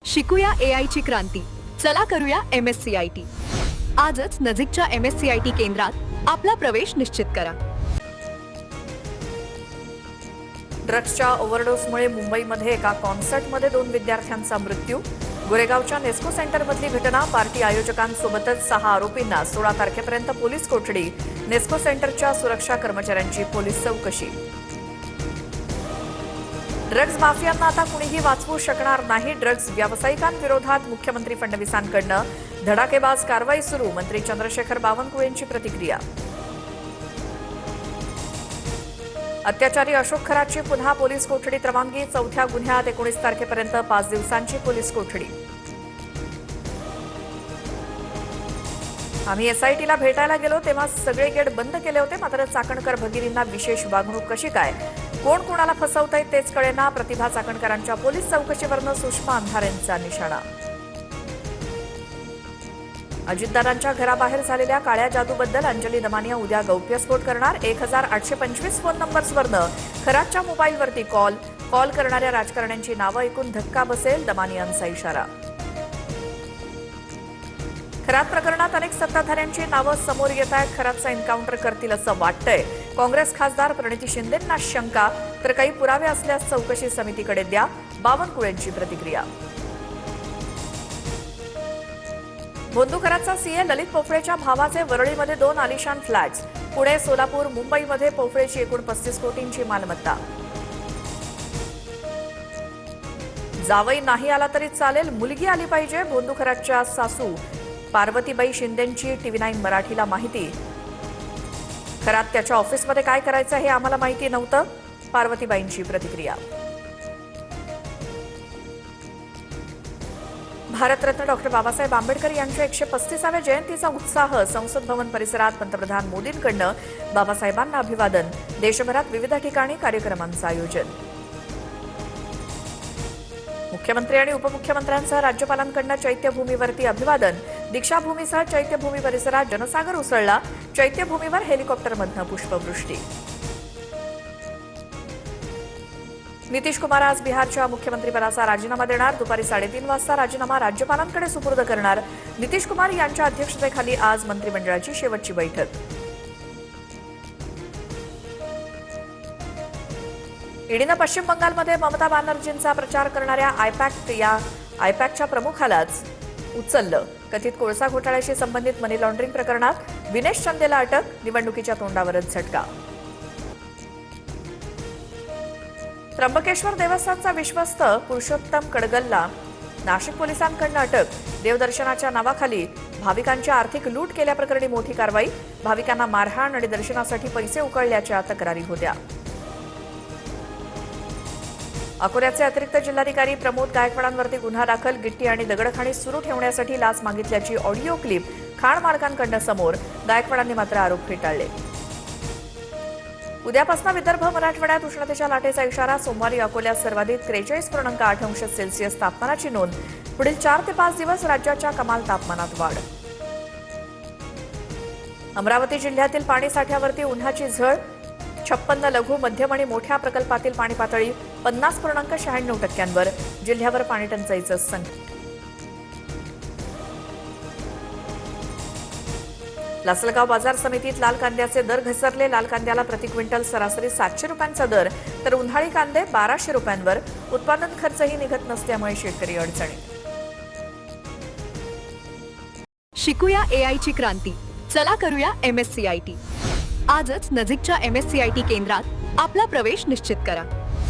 शिकूया AI ची क्रांती. चला करूया MSCIT. आजच नजीकच्या MSCIT केंद्रात आपला प्रवेश निश्चित करा. ड्रग्सच्या ओव्हरडोसमुळे मुंबईमध्ये एका कॉन्सर्टमध्ये 2 विद्यार्थ्यांचा मृत्यू. गोरेगावच्या नेस्को सेंटरमधली घटना. पार्टी आयोजकांसोबतच 6 आरोपींना 16 तारखेपर्यंत पोलीस कोठडी. नेस्को सेंटरच्या सुरक्षा कर्मचाऱ्यांची पोलीस चौकशी. ड्रग्ज माफियांना आता कुणीही वाचवू शकणार नाही. ड्रग्ज व्यावसायिकांविरोधात मुख्यमंत्री फडणवीसांकडनं धडाकेबाज कारवाई सुरू. मंत्री चंद्रशेखर बावनकुळेंची प्रतिक्रिया. अत्याचारी अशोक खरातची पुन्हा पोलीस कोठडीत रवानगी. 4थ्या गुन्ह्यात 19 तारखेपर्यंत 5 दिवसांची पोलीस कोठडी. आम्ही SITला भेटायला गेलो तेव्हा सगळे गेट बंद केले होते, मात्र चाकणकर भगिनींना विशेष वागणूक कशी काय? कोण कोणाला फसवतंय तेच कळेना. प्रतिभा चाकणकरांच्या पोलीस चौकशीवरनं सुषमा अंधारेंचा निशाणा. अजितदादांच्या घराबाहेर झालेल्या काळ्या जादूबद्दल अंजली दमानिया उद्या गौप्यस्फोट करणार. 1825 फोन नंबर्सवरनं खरातच्या मोबाईलवरती कॉल करणाऱ्या राजकारण्यांची नावं ऐकून धक्का बसेल, दमानियांचा इशारा. खरात प्रकरणात अनेक सत्ताधाऱ्यांची नावं समोर येत आहेत. खरातचा एन्काउंटर करतील असं वाटतंय. काँग्रेस खासदार प्रणिती शिंदेंना शंका, तर काही पुरावे असल्यास चौकशी समितीकडे द्या, बावनकुळेंची प्रतिक्रिया. भोंदू खरातचा CA ललित पोफळेच्या भावाचे वरळीमध्ये 2 आलिशान फ्लॅट्स. पुणे, सोलापूर, मुंबईमध्ये पोफळेची एकूण 35 कोटींची मालमत्ता. जावई नाही आला तरी चालेल, मुलगी आली पाहिजे. भोंदू खरातच्या सासू पार्वतीबाई शिंदेंची TV9 मराठीला माहिती. खरात त्याच्या ऑफिसमध्ये काय करायचं हे आम्हाला माहिती नव्हतं, पार्वतीबाईंची प्रतिक्रिया. भारतरत्न डॉक्टर बाबासाहेब आंबेडकर यांच्या 135व्या जयंतीचा उत्साह. संसद भवन परिसरात पंतप्रधान मोदींकडनं बाबासाहेबांना अभिवादन. देशभरात विविध ठिकाणी कार्यक्रमांचं आयोजन. मुख्यमंत्री आणि उपमुख्यमंत्र्यांसह राज्यपालांकडनं चैत्यभूमीवरती अभिवादन. दीक्षाभूमीसह चैत्यभूमी परिसरात जनसागर उसळला. चैत्यभूमीवर हेलिकॉप्टरमधनं पुष्पवृष्टी. नितीश कुमार आज बिहारच्या मुख्यमंत्रीपदाचा राजीनामा देणार. दुपारी 3:30 वाजता राजीनामा राज्यपालांकडे सुपूर्द करणार. नितीश कुमार यांच्या अध्यक्षतेखाली आज मंत्रिमंडळाची शेवटची बैठक. ईडीनं पश्चिम बंगालमध्ये ममता बॅनर्जींचा प्रचार करणाऱ्या आयपॅकच्या प्रमुखालाच उचललं. कथित कोळसा घोटाळ्याशी संबंधित मनी लॉन्ड्रिंग प्रकरणात विनेश चंदेला अटक. निवडणुकीच्या तोंडावरच झटका. त्र्यंबकेश्वर देवस्थानचा विश्वस्त पुरुषोत्तम कडगलला नाशिक पोलिसांकडून अटक. देवदर्शनाच्या नावाखाली भाविकांची आर्थिक लूट केल्याप्रकरणी मोठी कारवाई. भाविकांना मारहाण आणि दर्शनासाठी पैसे उकळल्याच्या तक्रारी होत्या. अकोल्याचे अतिरिक्त जिल्हाधिकारी प्रमोद गायकवाडांवरती गुन्हा दाखल. गिट्टी आणि दगडखाणी सुरू ठेवण्यासाठी लाच मागितल्याची ऑडिओ क्लिप खाण मालकांकडून समोर. गायकवाडांनी मात्र आरोप फेटाळले. उद्यापासून विदर्भ मराठवाड्यात उष्णतेच्या लाटेचा इशारा. सोमवारी अकोल्यात सर्वाधिक 43.8°C तापमानाची नोंद. पुढील 4 ते 5 दिवस राज्याच्या कमाल तापमानात वाढ. अमरावती जिल्ह्यातील पाणी साठ्यावरती उन्हाची झळ. 56 लघु, मध्यम आणि मोठ्या प्रकल्पातील पाणी पातळी 50.96%. जिल्ह्यावर पाणी टंचाईचं संकट. लासलगाव बाजार समितीत लाल कांद्याचे दर घसरले. लाल कांद्याला प्रति क्विंटल सरासरी 700 रुपयांचा दर, तर उन्हाळी कांदे 1200 रुपयांवर. उत्पादन खर्चही निघत नसल्यामुळे शेतकरी अडचणीत. शिकूया AI ची क्रांती. चला करूया MSCIT. आजच नजीकच्या MSCIT केंद्रात आपला प्रवेश निश्चित करा.